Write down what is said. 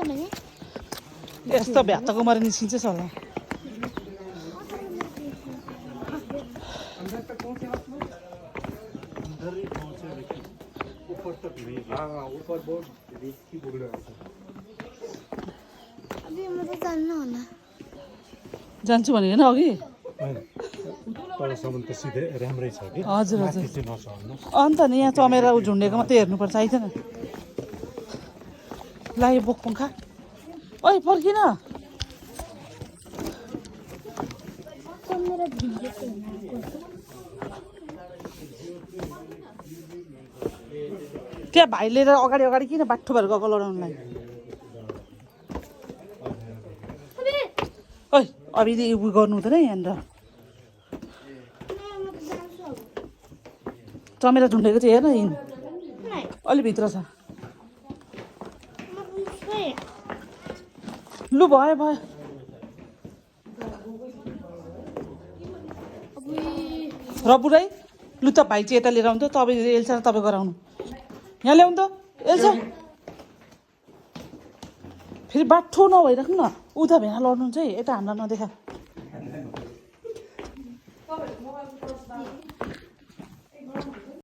यस्तो भ्यात्तको मरे निस्किन्छ सल्लाह अंदर तक पहुंचे आप लोग अंदर ही पहुंचे लेकिन ऊपर तक नहीं हाँ ऊपर बहुत रिस्की बोल रहा था अभी मुझे चलना होला जान्छु भनेको हैन अघि तलसम्म त सिधै राम्रै छ कि हजुर हजुर माथि चाहिँ नचढ्नु अन्त नि यहाँ चमेरा झुन्डेको मात्रै हेर्नुपर्छ आइतन ला यो बोक पङ्खा ओइ फर्किन मेरा भिडियो त्यहाँ भाइ लिएर अगाडि अगाडि किन बाठो भएर गएको लडाउनुलाई ओइ अभिले उयो गर्नु हुँदैन यहाँनिर चमेरा झुन्डेको चाहिँ हेर न यिन अलि भित्र छ लु भयो भयो र बुढाइ लु त भाइ चाहिँ यता लिएर आउनु त तपाईँ एल्सा र तपाईँ गराउनु यहाँ ल्याउनु त एल्सा फेरि बाठो नभइराख्नु न उता भेना लड्नुहुन्छ है यता हामीलाई नदेखा